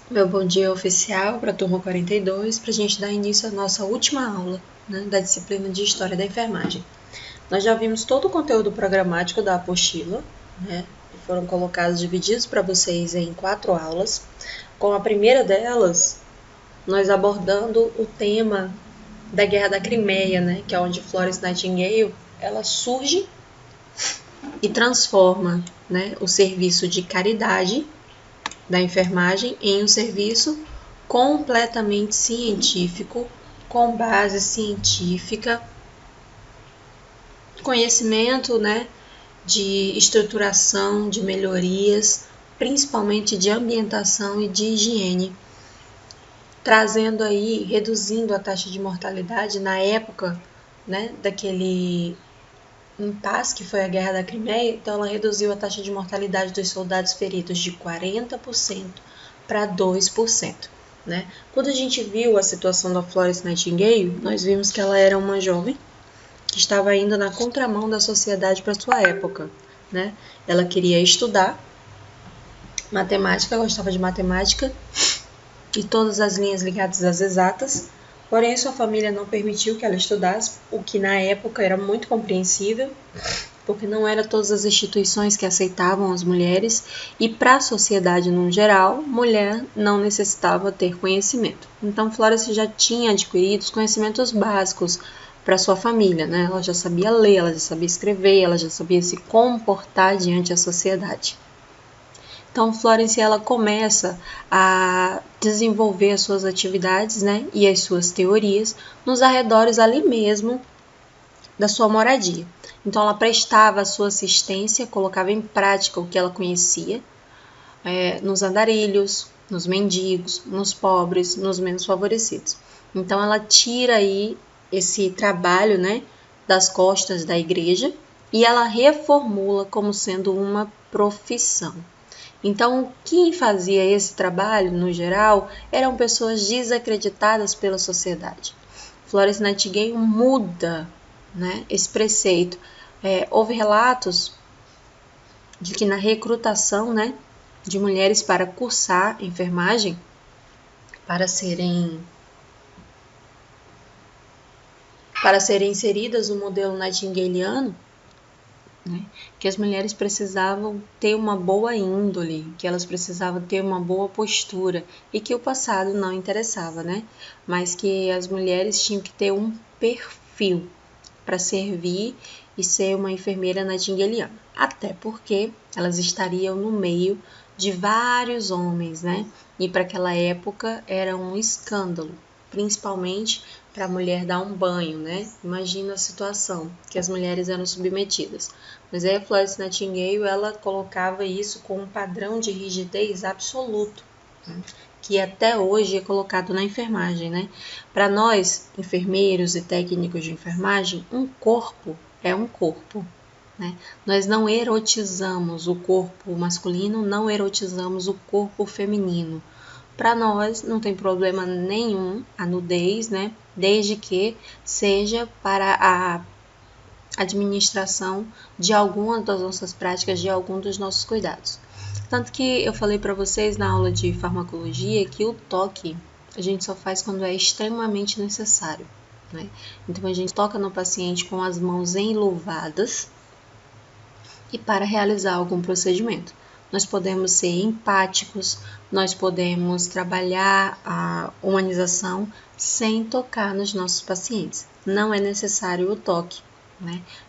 Meu bom dia oficial para a turma 42, para a gente dar início à nossa última aula, da disciplina de História da Enfermagem. Nós já vimos todo o conteúdo programático da apostila, que foram colocados, divididos para vocês em 4 aulas. Com a primeira delas, nós abordando o tema da Guerra da Crimeia, que é onde Florence Nightingale ela surge e transforma o serviço de caridade da enfermagem em um serviço completamente científico, com base científica, conhecimento, de estruturação, de melhorias, principalmente de ambientação e de higiene, trazendo aí, reduzindo a taxa de mortalidade na época, daquele impasse que foi a Guerra da Crimeia. Então ela reduziu a taxa de mortalidade dos soldados feridos de 40% para 2%. Quando a gente viu a situação da Florence Nightingale, nós vimos que ela era uma jovem que estava indo na contramão da sociedade para sua época. Ela queria estudar matemática, gostava de matemática e todas as linhas ligadas às exatas, porém sua família não permitiu que ela estudasse, o que na época era muito compreensível, porque não eram todas as instituições que aceitavam as mulheres, e para a sociedade no geral, mulher não necessitava ter conhecimento. Então Florence já tinha adquirido os conhecimentos básicos para sua família, Ela já sabia ler, ela já sabia escrever, ela já sabia se comportar diante da sociedade. Então Florence ela começa a desenvolver as suas atividades, e as suas teorias nos arredores ali mesmo da sua moradia. Então ela prestava a sua assistência, colocava em prática o que ela conhecia, nos andarilhos, nos mendigos, nos pobres, nos menos favorecidos. Então ela tira aí esse trabalho, das costas da igreja e ela reformula como sendo uma profissão. Então, quem fazia esse trabalho, no geral, eram pessoas desacreditadas pela sociedade. Florence Nightingale muda esse preceito. Houve relatos de que na recrutação de mulheres para cursar enfermagem, para serem inseridas no modelo nightingaliano, que as mulheres precisavam ter uma boa índole, que elas precisavam ter uma boa postura e que o passado não interessava, mas que as mulheres tinham que ter um perfil para servir e ser uma enfermeira nightingaliana, até porque elas estariam no meio de vários homens, e para aquela época era um escândalo, principalmente para a mulher dar um banho, Imagina a situação que as mulheres eram submetidas. Mas aí a Florence Nightingale, ela colocava isso com um padrão de rigidez absoluto, que até hoje é colocado na enfermagem, Para nós, enfermeiros e técnicos de enfermagem, um corpo é um corpo, Nós não erotizamos o corpo masculino, não erotizamos o corpo feminino. Para nós não tem problema nenhum a nudez, desde que seja para a administração de alguma das nossas práticas, de algum dos nossos cuidados. Tanto que eu falei para vocês na aula de farmacologia que o toque a gente só faz quando é extremamente necessário. Então a gente toca no paciente com as mãos enluvadas e para realizar algum procedimento. Nós podemos ser empáticos, nós podemos trabalhar a humanização sem tocar nos nossos pacientes. Não é necessário o toque,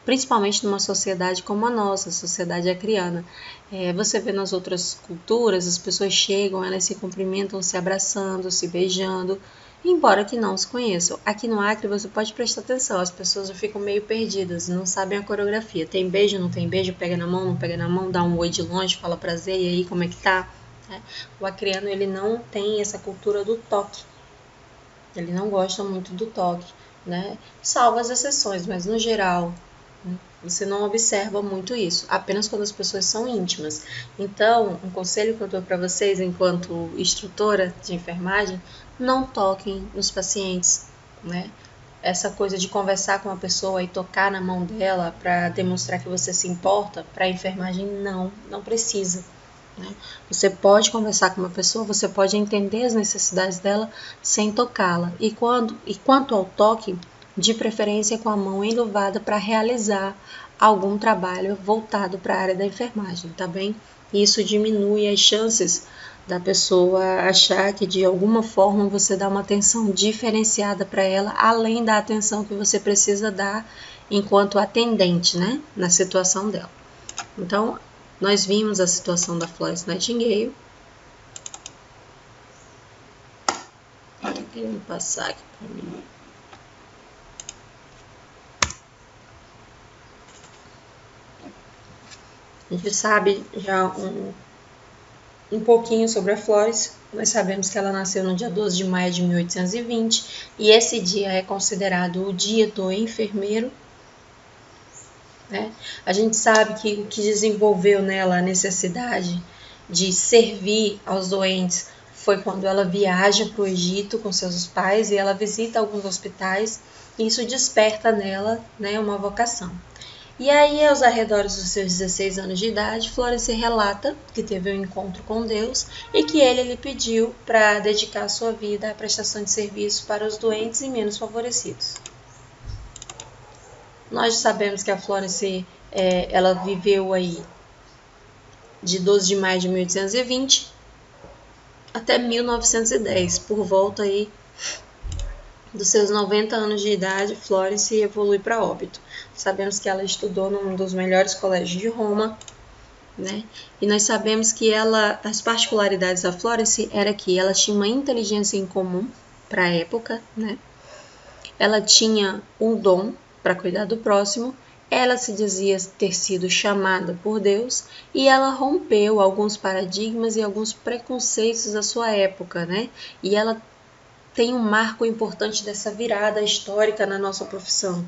principalmente numa sociedade como a nossa, a sociedade acriana. Você vê nas outras culturas, as pessoas chegam, elas se cumprimentam se abraçando, se beijando, embora que não se conheçam. Aqui no Acre você pode prestar atenção, as pessoas ficam meio perdidas, não sabem a coreografia. Tem beijo, não tem beijo, pega na mão, não pega na mão, dá um oi de longe, fala prazer, e aí como é que tá? O acriano ele não tem essa cultura do toque, ele não gosta muito do toque, salvo as exceções, mas no geral você não observa muito isso, apenas quando as pessoas são íntimas. Então, um conselho que eu dou para vocês, enquanto instrutora de enfermagem, não toquem nos pacientes, Essa coisa de conversar com a pessoa e tocar na mão dela para demonstrar que você se importa, para a enfermagem não precisa, né? Você pode conversar com uma pessoa, você pode entender as necessidades dela sem tocá-la. E quanto ao toque, de preferência com a mão enluvada para realizar algum trabalho voltado para a área da enfermagem, tá bem? Isso diminui as chances da pessoa achar que de alguma forma você dá uma atenção diferenciada para ela, além da atenção que você precisa dar enquanto atendente, né, na situação dela. Então, nós vimos a situação da Florence Nightingale. Estou querendo passar aqui para mim. A gente sabe já um pouquinho sobre a Florence. Nós sabemos que ela nasceu no dia 12 de maio de 1820 e esse dia é considerado o dia do enfermeiro, né? A gente sabe que o que desenvolveu nela a necessidade de servir aos doentes foi quando ela viaja para o Egito com seus pais e ela visita alguns hospitais e isso desperta nela, né, uma vocação. E aí, aos arredores dos seus 16 anos de idade, Florence relata que teve um encontro com Deus e que ele lhe pediu para dedicar sua vida à prestação de serviço para os doentes e menos favorecidos. Nós sabemos que a Florence ela viveu aí de 12 de maio de 1820 até 1910, por volta aí dos seus 90 anos de idade, Florence evolui para óbito. Sabemos que ela estudou num dos melhores colégios de Roma, né? E nós sabemos que as particularidades da Florence era que ela tinha uma inteligência incomum para a época, né? Ela tinha um dom para cuidar do próximo, ela se dizia ter sido chamada por Deus e ela rompeu alguns paradigmas e alguns preconceitos da sua época, né? E ela tem um marco importante dessa virada histórica na nossa profissão.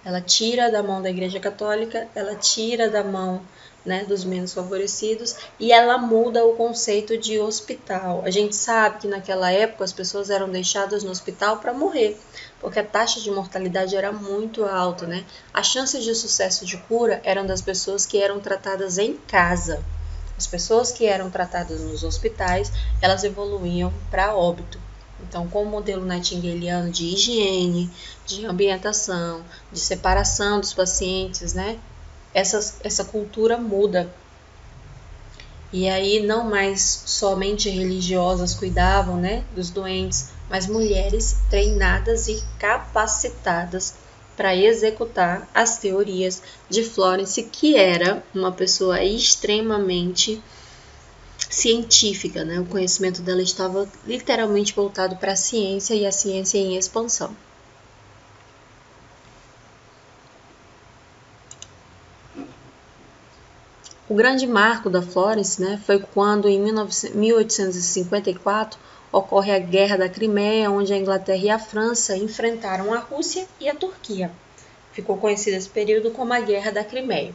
Ela tira da mão da Igreja Católica, ela tira da mão, né, dos menos favorecidos e ela muda o conceito de hospital. A gente sabe que naquela época as pessoas eram deixadas no hospital para morrer, porque a taxa de mortalidade era muito alta, né? As chances de sucesso de cura eram das pessoas que eram tratadas em casa. As pessoas que eram tratadas nos hospitais, elas evoluíam para óbito. Então, com o modelo nightingaliano de higiene, de ambientação, de separação dos pacientes, né? Essa cultura muda. E aí não mais somente religiosas cuidavam, né, dos doentes, mas mulheres treinadas e capacitadas para executar as teorias de Florence, que era uma pessoa extremamente científica, né? O conhecimento dela estava literalmente voltado para a ciência e a ciência em expansão. O grande marco da Florence, né, foi quando em 1854 ocorre a Guerra da Crimeia, onde a Inglaterra e a França enfrentaram a Rússia e a Turquia. Ficou conhecido esse período como a Guerra da Crimeia.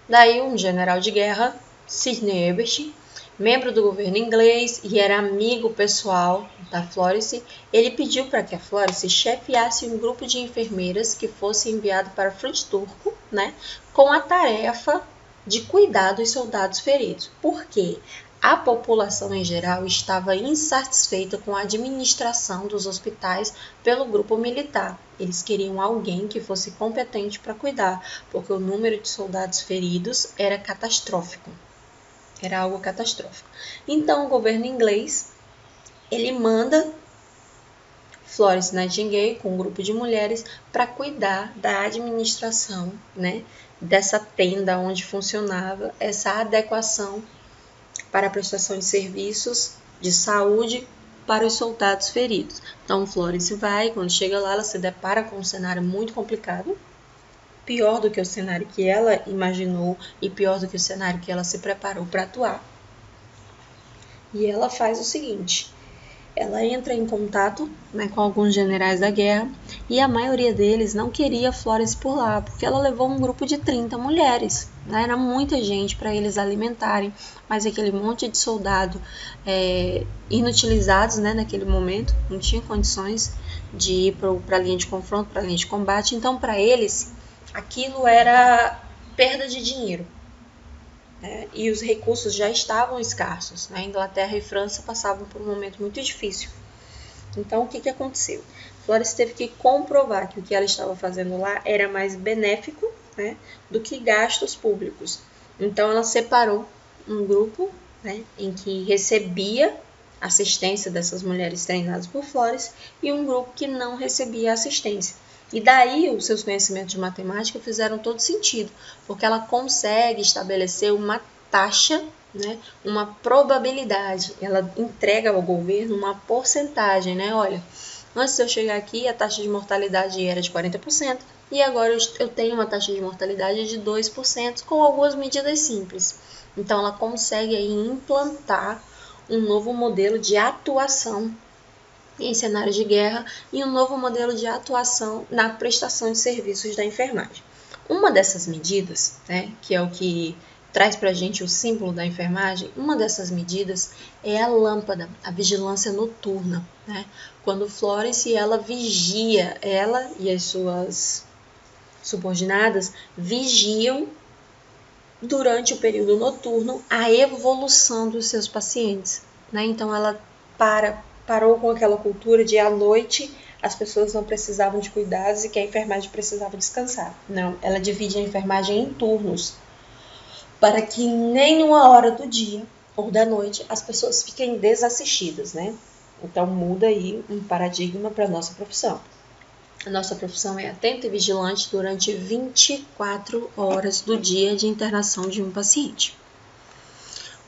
Daí um general de guerra, Sidney Herbert, membro do governo inglês e era amigo pessoal da Florence, ele pediu para que a Florence chefiasse um grupo de enfermeiras que fosse enviado para o fronte turco, né, com a tarefa de cuidar dos soldados feridos. Por quê? A população em geral estava insatisfeita com a administração dos hospitais pelo grupo militar. Eles queriam alguém que fosse competente para cuidar, porque o número de soldados feridos era catastrófico. Era algo catastrófico. Então, o governo inglês, ele manda Florence Nightingale com um grupo de mulheres para cuidar da administração, né, dessa tenda onde funcionava essa adequação para a prestação de serviços de saúde para os soldados feridos. Então, Florence vai, quando chega lá, ela se depara com um cenário muito complicado, pior do que o cenário que ela imaginou e pior do que o cenário que ela se preparou para atuar. E ela faz o seguinte: ela entra em contato, né, com alguns generais da guerra e a maioria deles não queria Florence por lá, porque ela levou um grupo de 30 mulheres, né, era muita gente para eles alimentarem, mas aquele monte de soldado inutilizados, né, naquele momento, não tinha condições de ir para a linha de confronto, para a linha de combate, então para eles aquilo era perda de dinheiro. né? E os recursos já estavam escassos, né? Inglaterra e França passavam por um momento muito difícil. Então, o que aconteceu? Flores teve que comprovar que o que ela estava fazendo lá era mais benéfico, né, do que gastos públicos. Então, ela separou um grupo, né, em que recebia assistência dessas mulheres treinadas por Flores e um grupo que não recebia assistência. E daí os seus conhecimentos de matemática fizeram todo sentido, porque ela consegue estabelecer uma taxa, né, uma probabilidade. Ela entrega ao governo uma porcentagem, né? Olha, antes de eu chegar aqui, a taxa de mortalidade era de 40%, e agora eu tenho uma taxa de mortalidade de 2%, com algumas medidas simples. Então, ela consegue aí implantar um novo modelo de atuação em cenários de guerra e um novo modelo de atuação na prestação de serviços da enfermagem. Uma dessas medidas, né, que é o que traz para a gente o símbolo da enfermagem, uma dessas medidas é a lâmpada, a vigilância noturna, né? Quando Florence ela vigia, ela e as suas subordinadas vigiam durante o período noturno a evolução dos seus pacientes, né? Então ela parou com aquela cultura de à noite as pessoas não precisavam de cuidados e que a enfermagem precisava descansar. Não, ela divide a enfermagem em turnos, para que em nenhuma hora do dia ou da noite as pessoas fiquem desassistidas, né? Então muda aí um paradigma para a nossa profissão. A nossa profissão é atenta e vigilante durante 24 horas do dia de internação de um paciente.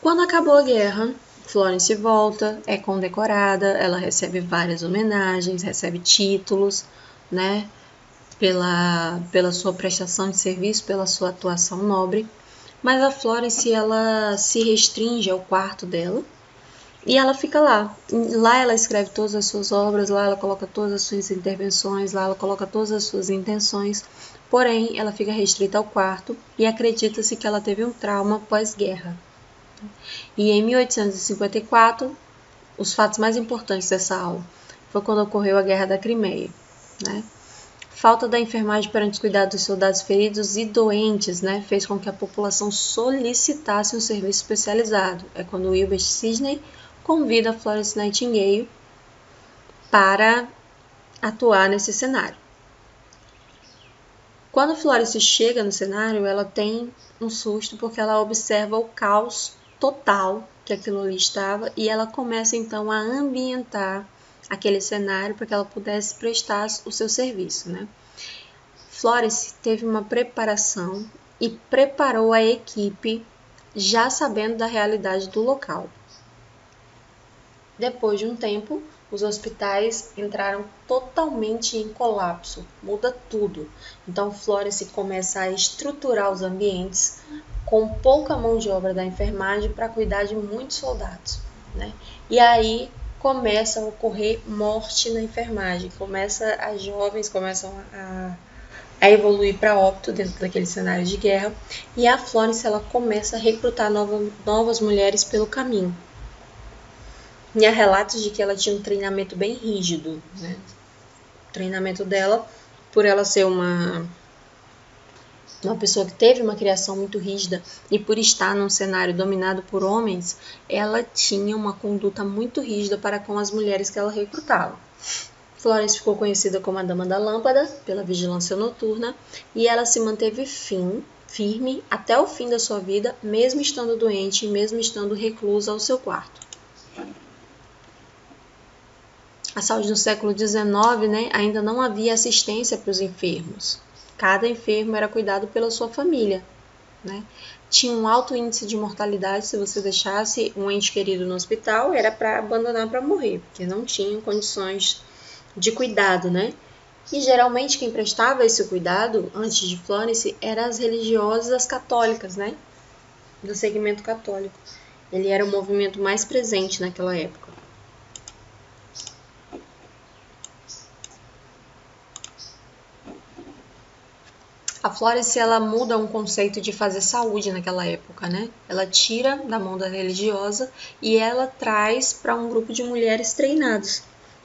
Quando acabou a guerra, Florence volta, é condecorada, ela recebe várias homenagens, recebe títulos, né, pela sua prestação de serviço, pela sua atuação nobre. Mas a Florence, ela se restringe ao quarto dela e ela fica lá. Lá ela escreve todas as suas obras, lá ela coloca todas as suas intervenções, lá ela coloca todas as suas intenções. Porém, ela fica restrita ao quarto e acredita-se que ela teve um trauma pós-guerra. E em 1854, os fatos mais importantes dessa aula foi quando ocorreu a Guerra da Crimeia, né? Falta da enfermagem perante os cuidados dos soldados feridos e doentes, né, fez com que a população solicitasse um serviço especializado. É quando Wilbert Sidney convida a Florence Nightingale para atuar nesse cenário. Quando Florence chega no cenário, ela tem um susto porque ela observa o caos total que aquilo ali estava e ela começa então a ambientar aquele cenário para que ela pudesse prestar o seu serviço, né? Florence teve uma preparação e preparou a equipe já sabendo da realidade do local. Depois de um tempo, os hospitais entraram totalmente em colapso, muda tudo. Então Florence começa a estruturar os ambientes com pouca mão de obra da enfermagem para cuidar de muitos soldados, né? E aí começa a ocorrer morte na enfermagem, as jovens começam a evoluir para óbito dentro daquele cenário de guerra, e a Florence ela começa a recrutar novas mulheres pelo caminho. E há relatos de que ela tinha um treinamento bem rígido, né? O treinamento dela, por ela ser uma pessoa que teve uma criação muito rígida e por estar num cenário dominado por homens, ela tinha uma conduta muito rígida para com as mulheres que ela recrutava. Florence ficou conhecida como a Dama da Lâmpada pela vigilância noturna e ela se manteve firme até o fim da sua vida, mesmo estando doente e mesmo estando reclusa ao seu quarto. A saúde no século XIX, né, ainda não havia assistência para os enfermos. Cada enfermo era cuidado pela sua família, né? Tinha um alto índice de mortalidade. Se você deixasse um ente querido no hospital, era para abandonar para morrer, porque não tinham condições de cuidado, né? E geralmente quem prestava esse cuidado antes de Florence eram as religiosas católicas, né? Do segmento católico. Ele era o movimento mais presente naquela época. A Florence ela muda um conceito de fazer saúde naquela época, né? Ela tira da mão da religiosa e ela traz para um grupo de mulheres treinadas.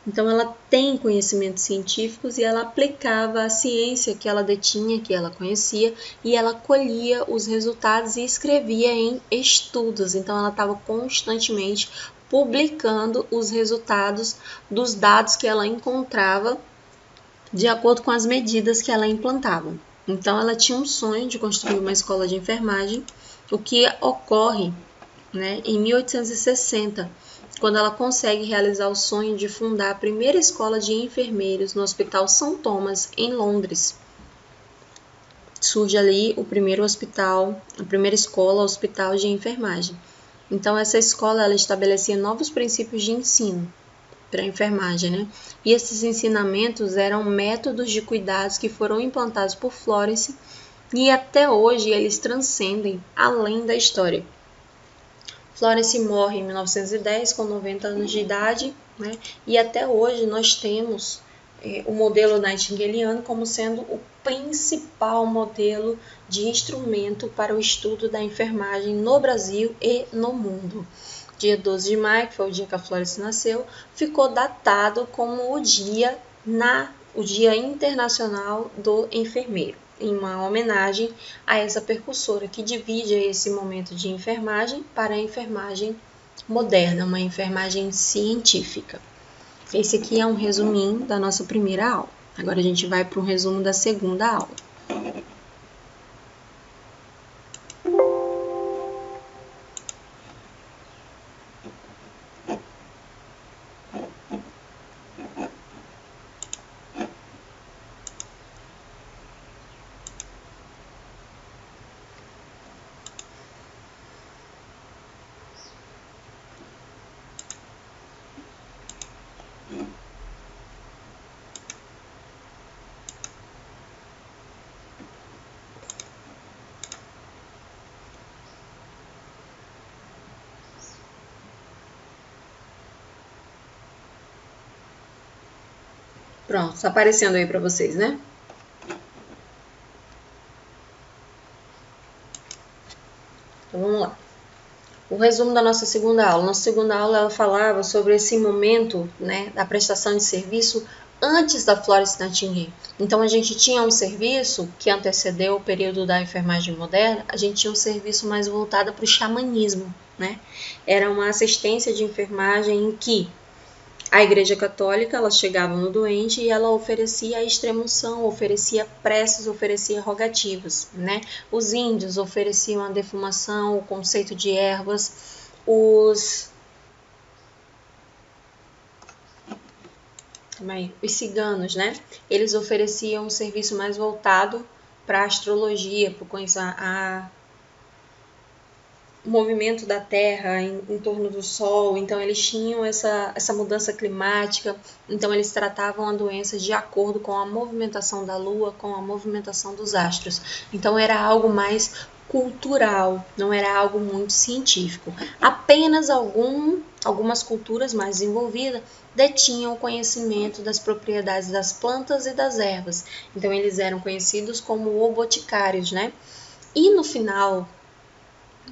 Então, ela tem conhecimentos científicos e ela aplicava a ciência que ela detinha, que ela conhecia, e ela colhia os resultados e escrevia em estudos. Então, ela estava constantemente publicando os resultados dos dados que ela encontrava de acordo com as medidas que ela implantava. Então, ela tinha um sonho de construir uma escola de enfermagem, o que ocorre, né, em 1860, quando ela consegue realizar o sonho de fundar a primeira escola de enfermeiros no Hospital São Thomas, em Londres. Surge ali o primeiro hospital, a primeira escola, hospital de enfermagem. Então, essa escola ela estabelecia novos princípios de ensino para a enfermagem, né? E esses ensinamentos eram métodos de cuidados que foram implantados por Florence e até hoje eles transcendem além da história. Florence morre em 1910 com 90 anos de idade, né? E até hoje nós temos o modelo nightingaliano como sendo o principal modelo de instrumento para o estudo da enfermagem no Brasil e no mundo. Dia 12 de maio, que foi o dia que a Florence nasceu, ficou datado como o Dia Internacional do Enfermeiro, em uma homenagem a essa precursora que divide esse momento de enfermagem para a enfermagem moderna, uma enfermagem científica. Esse aqui é um resuminho da nossa primeira aula. Agora a gente vai para um resumo da segunda aula. Pronto, está aparecendo aí para vocês, né? Então vamos lá. O resumo da nossa segunda aula. Nossa segunda aula ela falava sobre esse momento, né, da prestação de serviço antes da Florence Nightingale. Então a gente tinha um serviço que antecedeu o período da enfermagem moderna, a gente tinha um serviço mais voltado para o xamanismo, né? Era uma assistência de enfermagem em que a Igreja Católica, ela chegava no doente e ela oferecia a extrema-unção, oferecia preces, oferecia rogativas, né? Os índios ofereciam a defumação, o conceito de ervas, os ciganos, né? Eles ofereciam um serviço mais voltado para a astrologia, para o movimento da Terra em torno do Sol, então eles tinham essa mudança climática, então eles tratavam a doença de acordo com a movimentação da Lua, com a movimentação dos astros. Então era algo mais cultural, não era algo muito científico. Apenas algumas culturas mais desenvolvidas detinham o conhecimento das propriedades das plantas e das ervas. Então eles eram conhecidos como o boticários, né? E no final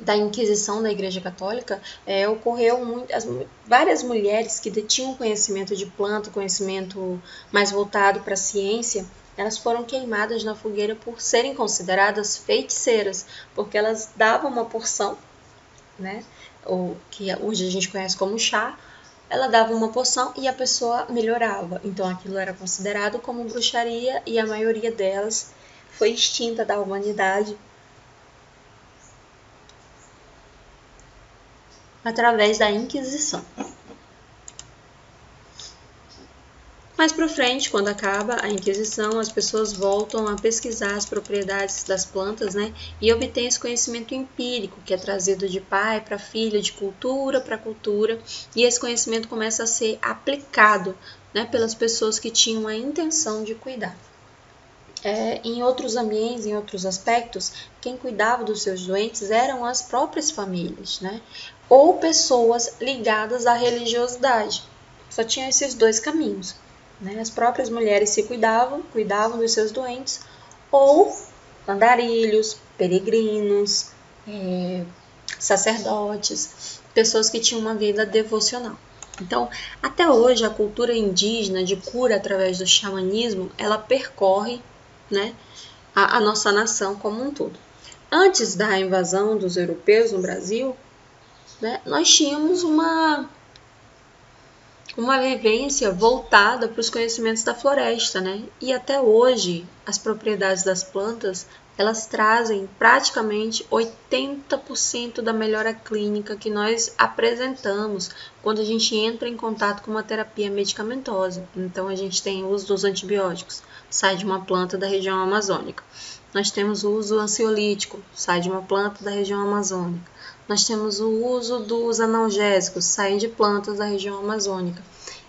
da Inquisição da Igreja Católica, ocorreu várias mulheres que detinham conhecimento de planta, conhecimento mais voltado para a ciência, elas foram queimadas na fogueira por serem consideradas feiticeiras, porque elas davam uma porção, né, o que hoje a gente conhece como chá, ela dava uma porção e a pessoa melhorava. Então aquilo era considerado como bruxaria e a maioria delas foi extinta da humanidade através da Inquisição. Mais para frente, quando acaba a Inquisição, as pessoas voltam a pesquisar as propriedades das plantas, né, e obtêm esse conhecimento empírico, que é trazido de pai para filho, de cultura para cultura, e esse conhecimento começa a ser aplicado, né, pelas pessoas que tinham a intenção de cuidar. Em outros ambientes, em outros aspectos, quem cuidava dos seus doentes eram as próprias famílias, né? Ou pessoas ligadas à religiosidade. Só tinha esses dois caminhos, né? As próprias mulheres se cuidavam dos seus doentes, ou andarilhos, peregrinos, sacerdotes, pessoas que tinham uma vida devocional. Então, até hoje, a cultura indígena de cura através do xamanismo, ela percorre, né, a nossa nação como um todo. Antes da invasão dos europeus no Brasil, né, nós tínhamos uma vivência voltada para os conhecimentos da floresta, né? E até hoje, as propriedades das plantas, elas trazem praticamente 80% da melhora clínica que nós apresentamos quando a gente entra em contato com uma terapia medicamentosa. Então, a gente tem o uso dos antibióticos, sai de uma planta da região amazônica. Nós temos o uso ansiolítico, sai de uma planta da região amazônica. Nós temos o uso dos analgésicos, saem de plantas da região amazônica.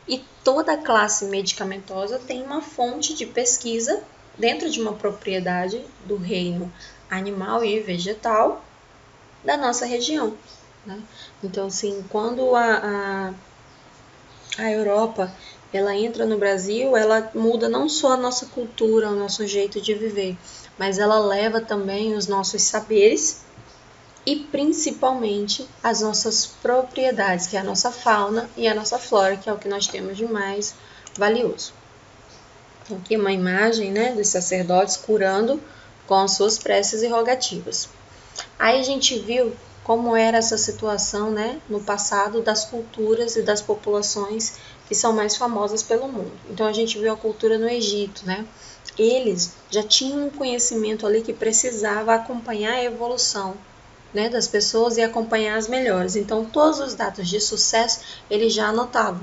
E toda classe medicamentosa tem uma fonte de pesquisa dentro de uma propriedade do reino animal e vegetal da nossa região, né? Então, assim, quando a Europa ela entra no Brasil, ela muda não só a nossa cultura, o nosso jeito de viver, mas ela leva também os nossos saberes e principalmente as nossas propriedades, que é a nossa fauna e a nossa flora, que é o que nós temos de mais valioso. Então, aqui uma imagem, né, dos sacerdotes curando com as suas preces e rogativas. Aí a gente viu como era essa situação, né, no passado das culturas e das populações que são mais famosas pelo mundo. Então a gente viu a cultura no Egito, né? Eles já tinham um conhecimento ali que precisava acompanhar a evolução, né, das pessoas e acompanhar as melhores. Então, todos os dados de sucesso eles já anotavam,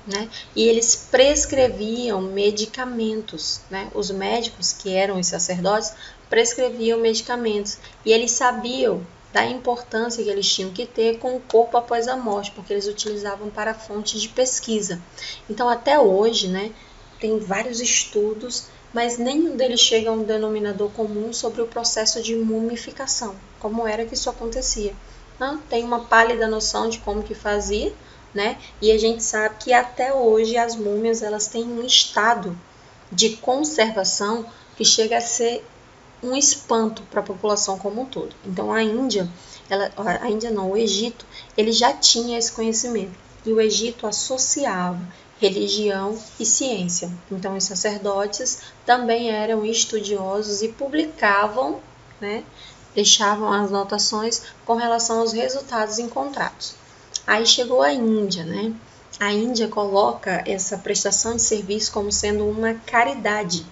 né? E eles prescreviam medicamentos, né? Os médicos, que eram os sacerdotes, prescreviam medicamentos e eles sabiam da importância que eles tinham que ter com o corpo após a morte, porque eles utilizavam para fonte de pesquisa. Então, até hoje, né, tem vários estudos, mas nenhum deles chega a um denominador comum sobre o processo de mumificação, como era que isso acontecia. Não, tem uma pálida noção de como que fazia, né? E a gente sabe que até hoje as múmias elas têm um estado de conservação que chega a ser um espanto para a população como um todo. Então o Egito, ele já tinha esse conhecimento e o Egito associava religião e ciência. Então os sacerdotes também eram estudiosos e publicavam, né, deixavam as anotações com relação aos resultados encontrados. Aí chegou a Índia, né? A Índia coloca essa prestação de serviço como sendo uma caridade.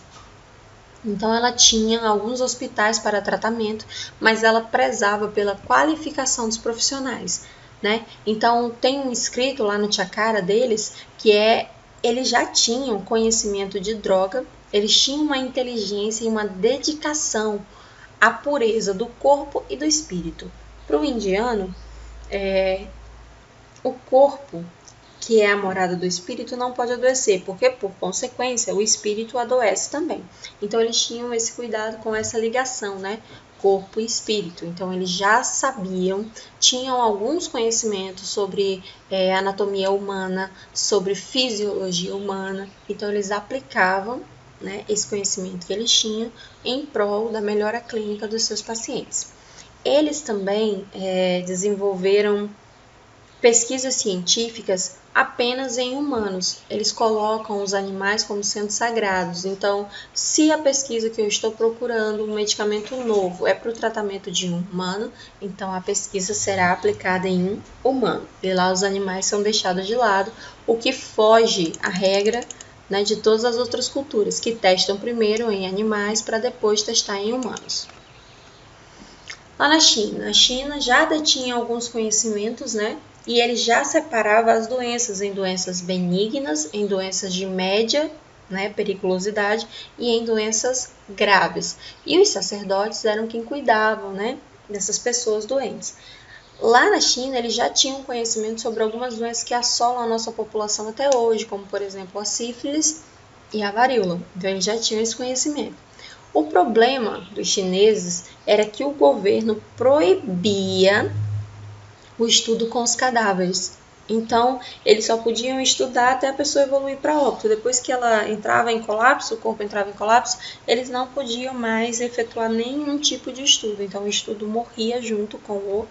Então ela tinha alguns hospitais para tratamento, mas ela prezava pela qualificação dos profissionais, né? Então tem um escrito lá no Chakra deles que eles já tinham conhecimento de droga, eles tinham uma inteligência e uma dedicação à pureza do corpo e do espírito. Para o indiano, o corpo, que é a morada do espírito, não pode adoecer, porque, por consequência, o espírito adoece também. Então, eles tinham esse cuidado com essa ligação, né? Corpo e espírito. Então, eles já sabiam, tinham alguns conhecimentos sobre anatomia humana, sobre fisiologia humana. Então, eles aplicavam, né, esse conhecimento que eles tinham em prol da melhora clínica dos seus pacientes. Eles também desenvolveram pesquisas científicas apenas em humanos. Eles colocam os animais como sendo sagrados. Então, se a pesquisa que eu estou procurando, um medicamento novo, é para o tratamento de um humano, então a pesquisa será aplicada em um humano. E lá os animais são deixados de lado, o que foge à regra, né, de todas as outras culturas, que testam primeiro em animais para depois testar em humanos. Lá na China, a China já detinha alguns conhecimentos, né? E ele já separava as doenças em doenças benignas, em doenças de média, né, periculosidade e em doenças graves. E os sacerdotes eram quem cuidavam, né, dessas pessoas doentes. Lá na China, eles já tinham conhecimento sobre algumas doenças que assolam a nossa população até hoje, como, por exemplo, a sífilis e a varíola. Então, eles já tinham esse conhecimento. O problema dos chineses era que o governo proibia o estudo com os cadáveres. Então, eles só podiam estudar até a pessoa evoluir para óbito. Depois que ela entrava em colapso, o corpo entrava em colapso, eles não podiam mais efetuar nenhum tipo de estudo. Então, o estudo morria junto com o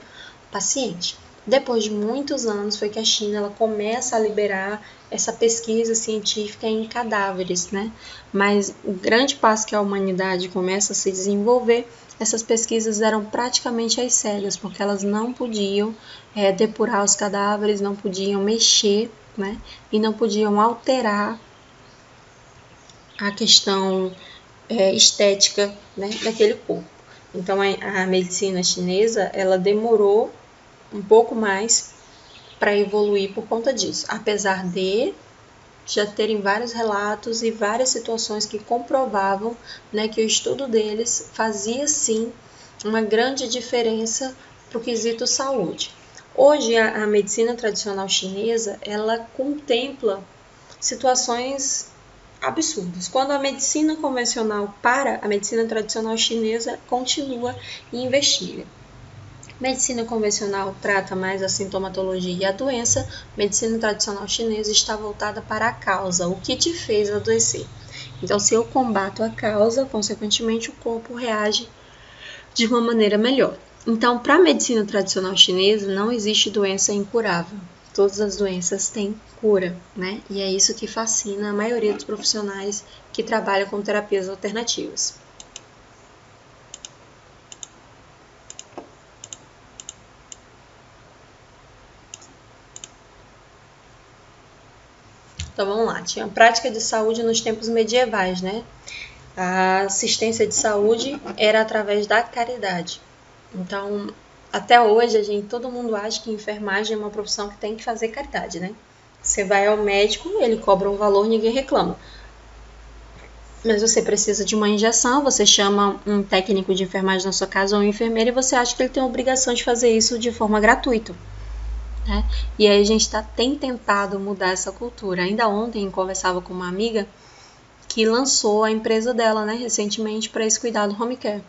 paciente. Depois de muitos anos foi que a China ela começa a liberar essa pesquisa científica em cadáveres, né? Mas o grande passo que a humanidade começa a se desenvolver, essas pesquisas eram praticamente às cegas, porque elas não podiam depurar os cadáveres, não podiam mexer, né? E não podiam alterar a questão estética, né, daquele corpo. Então a medicina chinesa ela demorou um pouco mais para evoluir por conta disso, apesar de já terem vários relatos e várias situações que comprovavam, né, que o estudo deles fazia sim uma grande diferença para o quesito saúde. Hoje a medicina tradicional chinesa ela contempla situações absurdas. Quando a medicina convencional para, a medicina tradicional chinesa continua e investiga. Medicina convencional trata mais a sintomatologia e a doença, medicina tradicional chinesa está voltada para a causa, o que te fez adoecer. Então, se eu combato a causa, consequentemente o corpo reage de uma maneira melhor. Então, para a medicina tradicional chinesa, não existe doença incurável. Todas as doenças têm cura, né? E é isso que fascina a maioria dos profissionais que trabalham com terapias alternativas. Então vamos lá, tinha prática de saúde nos tempos medievais, né? A assistência de saúde era através da caridade. Então, até hoje, todo mundo acha que enfermagem é uma profissão que tem que fazer caridade, né? Você vai ao médico, ele cobra um valor, ninguém reclama. Mas você precisa de uma injeção, você chama um técnico de enfermagem na sua casa ou um enfermeiro e você acha que ele tem a obrigação de fazer isso de forma gratuita. Né? E aí a gente tem tentado mudar essa cultura. Ainda ontem conversava com uma amiga que lançou a empresa dela, né, recentemente para esse cuidado home care.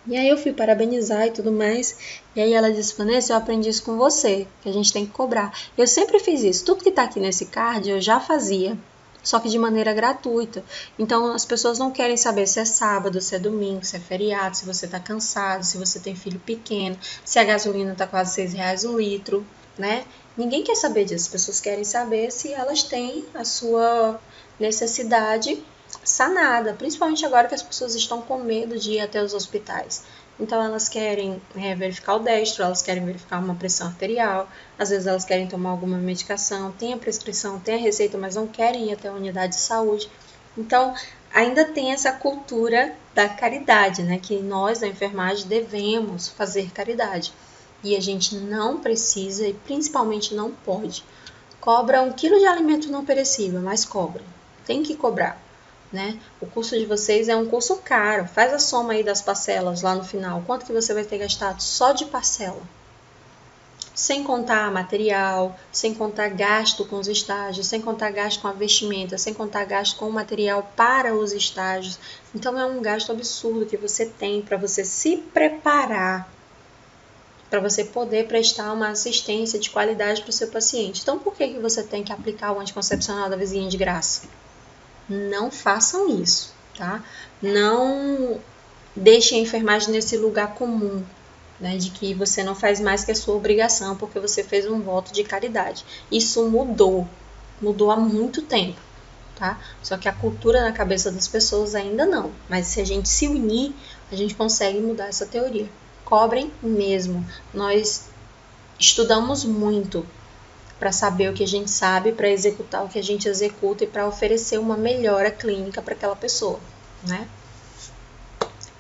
E aí eu fui parabenizar e tudo mais. E aí ela disse, Vanessa, eu aprendi isso com você, que a gente tem que cobrar. Eu sempre fiz isso. Tudo que tá aqui nesse card eu já fazia, só que de maneira gratuita. Então as pessoas não querem saber se é sábado, se é domingo, se é feriado, se você tá cansado, se você tem filho pequeno, se a gasolina tá quase R$6 o litro, né? Ninguém quer saber disso. As pessoas querem saber se elas têm a sua necessidade sanada, principalmente agora que as pessoas estão com medo de ir até os hospitais. Então elas querem verificar o destro, elas querem verificar uma pressão arterial, às vezes elas querem tomar alguma medicação, tem a prescrição, tem a receita, mas não querem ir até a unidade de saúde. Então ainda tem essa cultura da caridade, né? Que nós da enfermagem devemos fazer caridade. E a gente não precisa e principalmente não pode. Cobra 1 quilo de alimento não perecível, mas cobra. Tem que cobrar. Né? O curso de vocês é um curso caro. Faz a soma aí das parcelas lá no final. Quanto que você vai ter gastado só de parcela? Sem contar material, sem contar gasto com os estágios, sem contar gasto com a vestimenta, sem contar gasto com o material para os estágios. Então é um gasto absurdo que você tem para você se preparar, para você poder prestar uma assistência de qualidade para o seu paciente. Então por que você tem que aplicar o anticoncepcional da vizinha de graça? Não façam isso, tá? Não deixem a enfermagem nesse lugar comum, né? De que você não faz mais que a sua obrigação porque você fez um voto de caridade. Isso mudou há muito tempo, tá? Só que a cultura na cabeça das pessoas ainda não. Mas se a gente se unir, a gente consegue mudar essa teoria. Cobrem mesmo. Nós estudamos muito para saber o que a gente sabe, para executar o que a gente executa e para oferecer uma melhora clínica para aquela pessoa, né?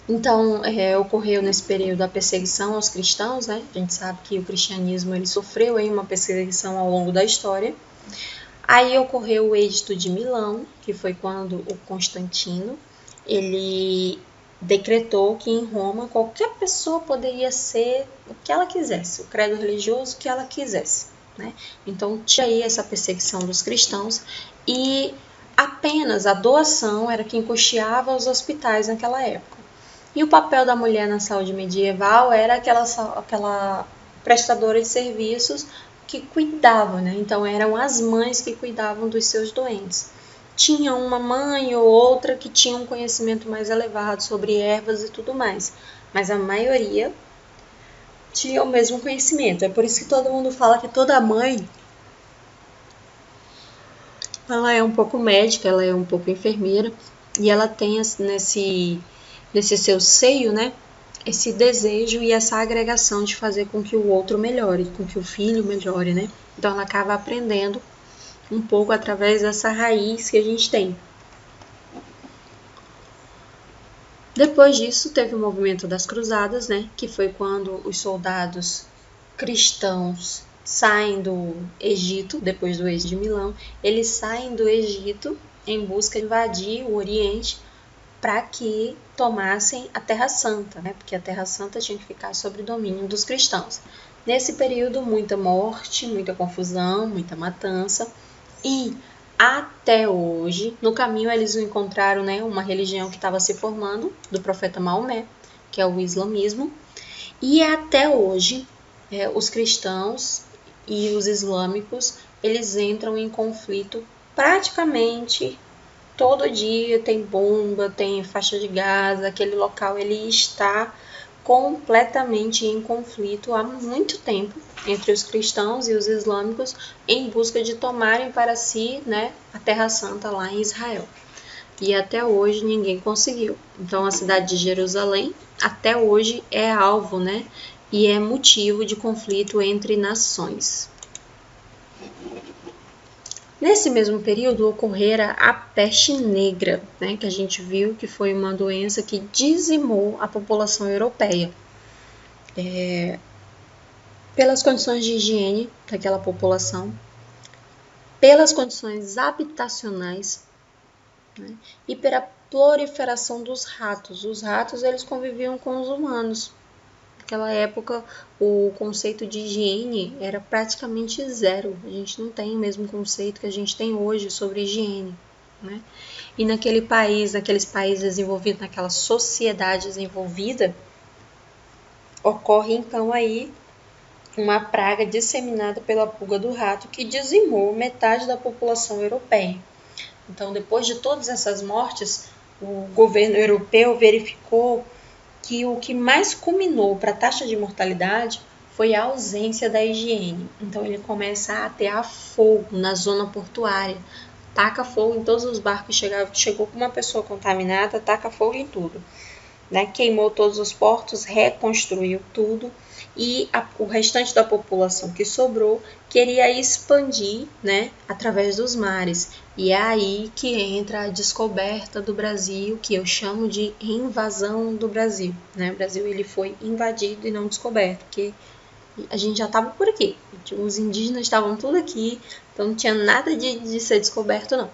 Então, ocorreu nesse período a perseguição aos cristãos, né? A gente sabe que o cristianismo ele sofreu aí uma perseguição ao longo da história. Aí ocorreu o Edito de Milão, que foi quando o Constantino ele decretou que em Roma qualquer pessoa poderia ser o que ela quisesse, o credo religioso que ela quisesse. Né? Então tinha aí essa perseguição dos cristãos e apenas a doação era quem custeava os hospitais naquela época. E o papel da mulher na saúde medieval era aquela prestadora de serviços que cuidava, né? Então eram as mães que cuidavam dos seus doentes. Tinha uma mãe ou outra que tinha um conhecimento mais elevado sobre ervas e tudo mais, mas a maioria tinha o mesmo conhecimento. É por isso que todo mundo fala que toda mãe, ela é um pouco médica, ela é um pouco enfermeira, e ela tem nesse seu seio, né, esse desejo e essa agregação de fazer com que o outro melhore, com que o filho melhore, né? Então ela acaba aprendendo um pouco através dessa raiz que a gente tem. Depois disso, teve o movimento das Cruzadas, né, que foi quando os soldados cristãos saem do Egito, depois do êxodo de Milão, eles saem do Egito em busca de invadir o Oriente para que tomassem a Terra Santa, né, porque a Terra Santa tinha que ficar sob o domínio dos cristãos. Nesse período, muita morte, muita confusão, muita matança, e até hoje, no caminho eles encontraram, né, uma religião que estava se formando, do profeta Maomé, que é o islamismo, e até hoje os cristãos e os islâmicos, eles entram em conflito praticamente todo dia, tem bomba, tem faixa de gás, aquele local ele está completamente em conflito há muito tempo entre os cristãos e os islâmicos em busca de tomarem para si, né, a Terra Santa lá em Israel. E até hoje ninguém conseguiu. Então a cidade de Jerusalém até hoje é alvo, né, e é motivo de conflito entre nações. Nesse mesmo período ocorrera a peste negra, né, que a gente viu que foi uma doença que dizimou a população europeia. Pelas condições de higiene daquela população, pelas condições habitacionais, né, e pela proliferação dos ratos. Os ratos eles conviviam com os humanos. Naquela época, o conceito de higiene era praticamente zero. A gente não tem o mesmo conceito que a gente tem hoje sobre higiene, né? E naqueles países desenvolvidos, naquela sociedade desenvolvida, ocorre então aí uma praga disseminada pela pulga do rato que dizimou metade da população europeia. Então, depois de todas essas mortes, o governo europeu verificou que o que mais culminou para a taxa de mortalidade foi a ausência da higiene. Então ele começa a atear fogo na zona portuária, taca fogo em todos os barcos que chegou com uma pessoa contaminada, taca fogo em tudo, né? Queimou todos os portos, reconstruiu tudo e o restante da população que sobrou queria expandir, né, através dos mares. E é aí que entra a descoberta do Brasil, que eu chamo de invasão do Brasil, né? O Brasil ele foi invadido e não descoberto, porque a gente já estava por aqui, os indígenas estavam tudo aqui, então não tinha nada de ser descoberto não.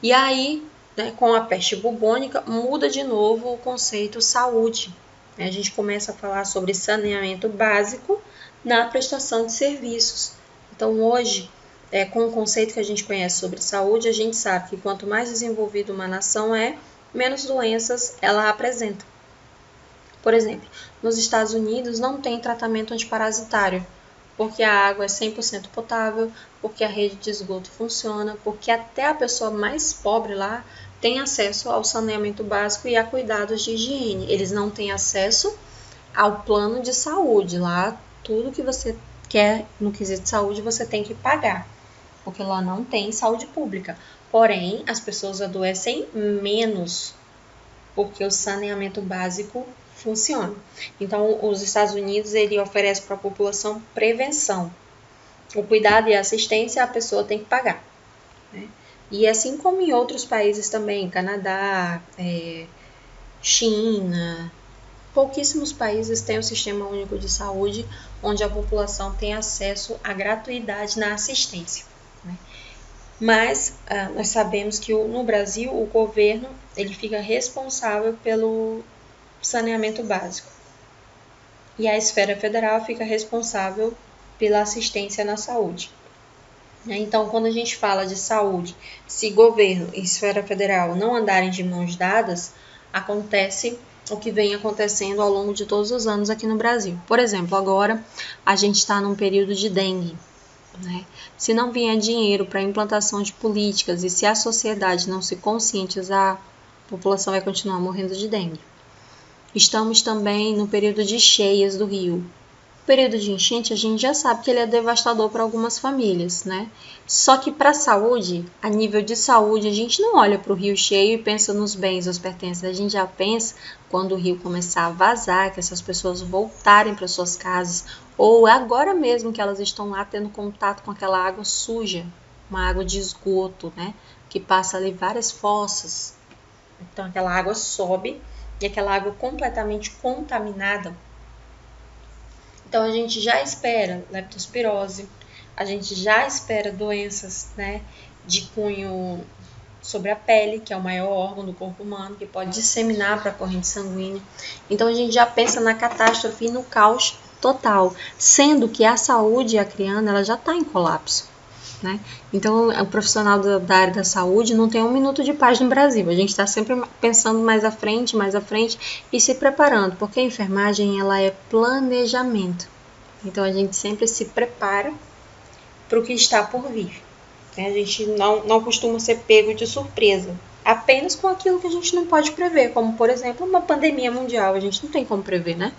E aí, né, com a peste bubônica, muda de novo o conceito saúde. A gente começa a falar sobre saneamento básico na prestação de serviços. Então, hoje, com o conceito que a gente conhece sobre saúde, a gente sabe que quanto mais desenvolvida uma nação é, menos doenças ela apresenta. Por exemplo, nos Estados Unidos não tem tratamento antiparasitário, porque a água é 100% potável, porque a rede de esgoto funciona, porque até a pessoa mais pobre lá tem acesso ao saneamento básico e a cuidados de higiene. Eles não têm acesso ao plano de saúde. Lá, tudo que você quer no quesito de saúde, você tem que pagar, porque lá não tem saúde pública. Porém, as pessoas adoecem menos, porque o saneamento básico funciona. Então, os Estados Unidos, ele oferece para a população prevenção. O cuidado e a assistência, a pessoa tem que pagar, né? E assim como em outros países também, Canadá, China, pouquíssimos países têm um sistema único de saúde, onde a população tem acesso à gratuidade na assistência, né? Mas nós sabemos que no Brasil, o governo ele fica responsável pelo saneamento básico. E a esfera federal fica responsável pela assistência na saúde. Então, quando a gente fala de saúde, se governo e esfera federal não andarem de mãos dadas, acontece o que vem acontecendo ao longo de todos os anos aqui no Brasil. Por exemplo, agora a gente está num período de dengue, né? Se não vier dinheiro para a implantação de políticas e se a sociedade não se conscientizar, a população vai continuar morrendo de dengue. Estamos também no período de cheias do rio. O período de enchente, a gente já sabe que ele é devastador para algumas famílias, né? Só que para a saúde, a nível de saúde, a gente não olha para o rio cheio e pensa nos bens, os pertences. A gente já pensa quando o rio começar a vazar, que essas pessoas voltarem para suas casas, ou agora mesmo que elas estão lá tendo contato com aquela água suja, uma água de esgoto, né? Que passa ali várias fossas. Então aquela água sobe e aquela água completamente contaminada. Então a gente já espera leptospirose, a gente já espera doenças, né, de cunho sobre a pele, que é o maior órgão do corpo humano, que pode disseminar para a corrente sanguínea. Então a gente já pensa na catástrofe e no caos total, sendo que a saúde acriana ela já está em colapso. Né? Então, o profissional da área da saúde não tem um minuto de paz no Brasil. A gente está sempre pensando mais à frente e se preparando, porque a enfermagem ela é planejamento. Então, a gente sempre se prepara para o que está por vir. Né? A gente não costuma ser pego de surpresa, apenas com aquilo que a gente não pode prever, como, por exemplo, uma pandemia mundial. A gente não tem como prever, né?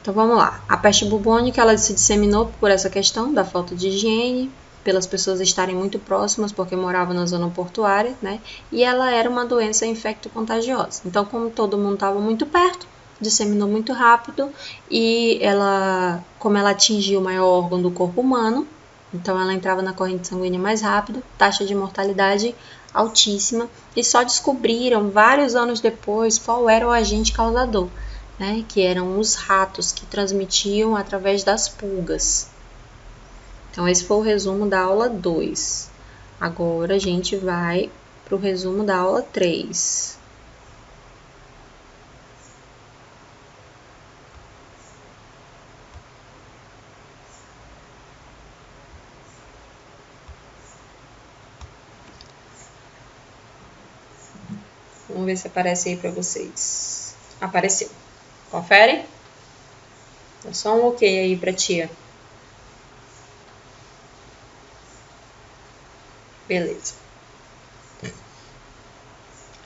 Então vamos lá, a peste bubônica ela se disseminou por essa questão da falta de higiene, pelas pessoas estarem muito próximas porque moravam na zona portuária, né? E ela era uma doença infecto-contagiosa. Então, como todo mundo estava muito perto, disseminou muito rápido e como ela atingia o maior órgão do corpo humano, então ela entrava na corrente sanguínea mais rápido, taxa de mortalidade altíssima, e só descobriram vários anos depois qual era o agente causador. Né, que eram os ratos que transmitiam através das pulgas. Então, esse foi o resumo da aula 2. Agora, a gente vai para o resumo da aula 3. Vamos ver se aparece aí para vocês. Apareceu. Confere? Dá só um ok aí pra tia. Beleza.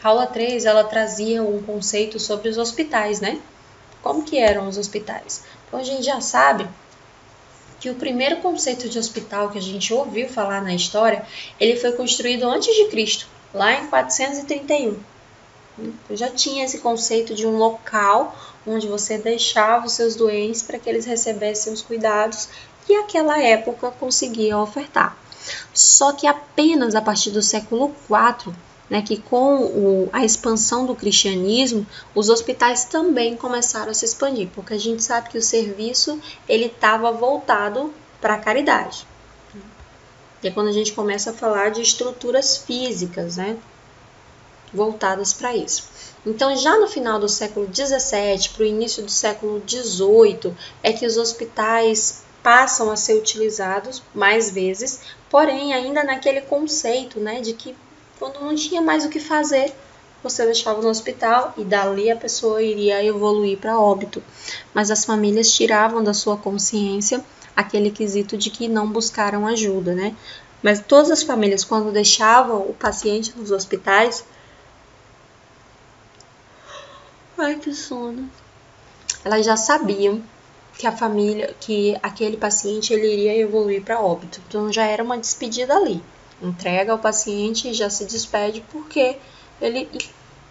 A aula 3, ela trazia um conceito sobre os hospitais, né? Como que eram os hospitais? Então, a gente já sabe que o primeiro conceito de hospital que a gente ouviu falar na história, ele foi construído antes de Cristo, lá em 431. Eu já tinha esse conceito de um local onde você deixava os seus doentes para que eles recebessem os cuidados que aquela época conseguia ofertar. Só que apenas a partir do século IV, né, que com a expansão do cristianismo, os hospitais também começaram a se expandir, porque a gente sabe que o serviço ele estava voltado para a caridade. E é quando a gente começa a falar de estruturas físicas, né, voltadas para isso. Então, já no final do século XVII, para o início do século XVIII, é que os hospitais passam a ser utilizados mais vezes, porém ainda naquele conceito, né, de que quando não tinha mais o que fazer, você deixava no hospital e dali a pessoa iria evoluir para óbito. Mas as famílias tiravam da sua consciência aquele quesito de que não buscaram ajuda, né? Mas todas as famílias, quando deixavam o paciente nos hospitais, ai, que sono. Elas já sabiam que a família, que aquele paciente ele iria evoluir para óbito. Então já era uma despedida ali. Entrega ao paciente e já se despede porque ele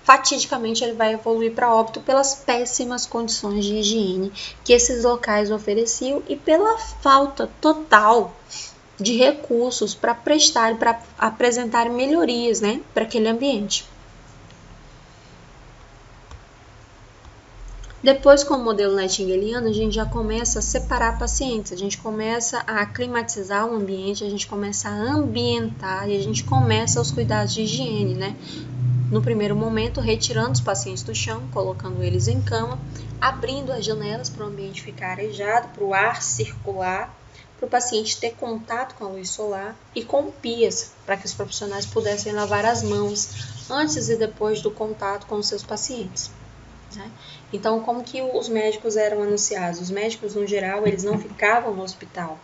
fatidicamente ele vai evoluir para óbito pelas péssimas condições de higiene que esses locais ofereciam e pela falta total de recursos para prestar, para apresentar melhorias, né, para aquele ambiente. Depois, com o modelo nightingaliano, a gente já começa a separar pacientes, a gente começa a climatizar o ambiente, a gente começa a ambientar e a gente começa os cuidados de higiene, né? No primeiro momento, retirando os pacientes do chão, colocando eles em cama, abrindo as janelas para o ambiente ficar arejado, para o ar circular, para o paciente ter contato com a luz solar e com pias, para que os profissionais pudessem lavar as mãos antes e depois do contato com os seus pacientes. Né? Então, como que os médicos eram anunciados? Os médicos, no geral, eles não ficavam no hospital.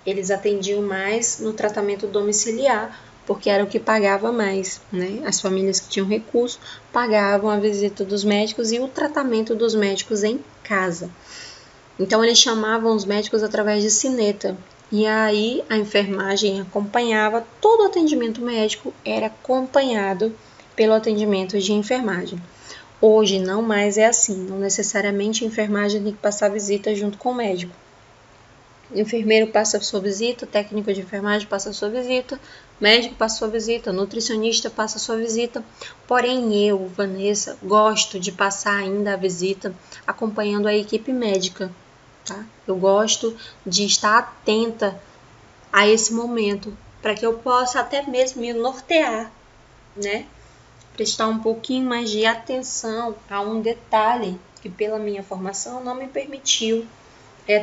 Eles atendiam mais no tratamento domiciliar, porque era o que pagava mais, né? As famílias que tinham recurso pagavam a visita dos médicos e o tratamento dos médicos em casa. Então eles chamavam os médicos através de sineta. E aí a enfermagem acompanhava, todo o atendimento médico era acompanhado pelo atendimento de enfermagem. Hoje não mais é assim, não necessariamente a enfermagem tem que passar visita junto com o médico. O enfermeiro passa a sua visita, o técnico de enfermagem passa a sua visita, o médico passa a sua visita, o nutricionista passa a sua visita. Porém eu, Vanessa, gosto de passar ainda a visita acompanhando a equipe médica. Tá? Eu gosto de estar atenta a esse momento, para que eu possa até mesmo me nortear, né? Prestar um pouquinho mais de atenção a um detalhe que pela minha formação não me permitiu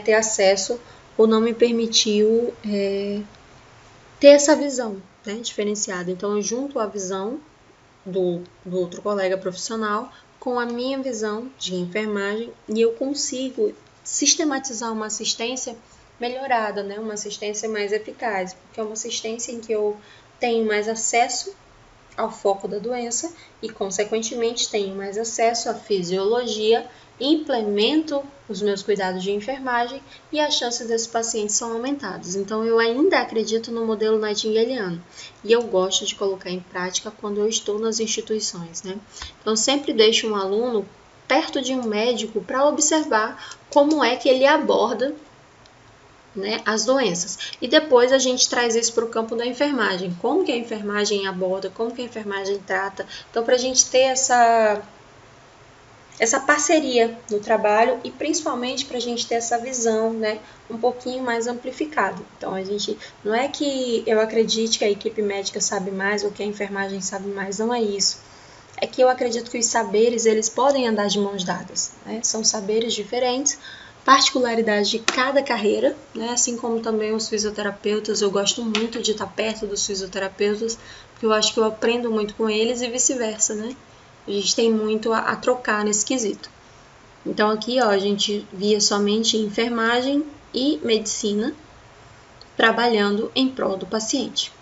ter acesso ou não me permitiu ter essa visão, né, diferenciada. Então eu junto a visão do outro colega profissional com a minha visão de enfermagem e eu consigo sistematizar uma assistência melhorada, né? Uma assistência mais eficaz, porque é uma assistência em que eu tenho mais acesso ao foco da doença e, consequentemente, tenho mais acesso à fisiologia, implemento os meus cuidados de enfermagem e as chances desses pacientes são aumentadas. Então, eu ainda acredito no modelo nightingaliano e eu gosto de colocar em prática quando eu estou nas instituições, né? Então, sempre deixo um aluno perto de um médico para observar como é que ele aborda, né, as doenças. E depois a gente traz isso para o campo da enfermagem. Como que a enfermagem aborda, como que a enfermagem trata. Então, para a gente ter essa parceria no trabalho e principalmente para a gente ter essa visão, né, um pouquinho mais amplificada. Então, a gente não é que eu acredite que a equipe médica sabe mais ou que a enfermagem sabe mais, não é isso. É que eu acredito que os saberes, eles podem andar de mãos dadas, né? São saberes diferentes, particularidades de cada carreira, né? Assim como também os fisioterapeutas, eu gosto muito de estar perto dos fisioterapeutas, porque eu acho que eu aprendo muito com eles e vice-versa, né? A gente tem muito a trocar nesse quesito. Então aqui, ó, a gente via somente enfermagem e medicina trabalhando em prol do paciente.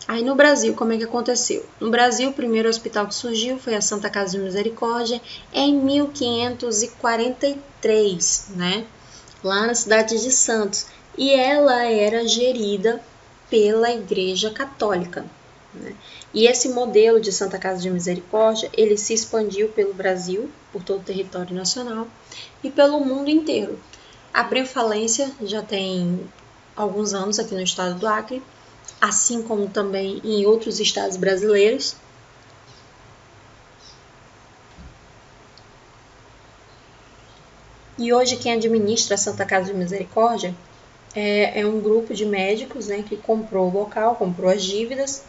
Aí no Brasil, como é que aconteceu? No Brasil, o primeiro hospital que surgiu foi a Santa Casa de Misericórdia em 1543, né? Lá na cidade de Santos. E ela era gerida pela Igreja Católica, né? E esse modelo de Santa Casa de Misericórdia, ele se expandiu pelo Brasil, por todo o território nacional e pelo mundo inteiro. Abriu falência já tem alguns anos aqui no estado do Acre, assim como também em outros estados brasileiros. E hoje quem administra a Santa Casa de Misericórdia é um grupo de médicos, né, que comprou o local, comprou as dívidas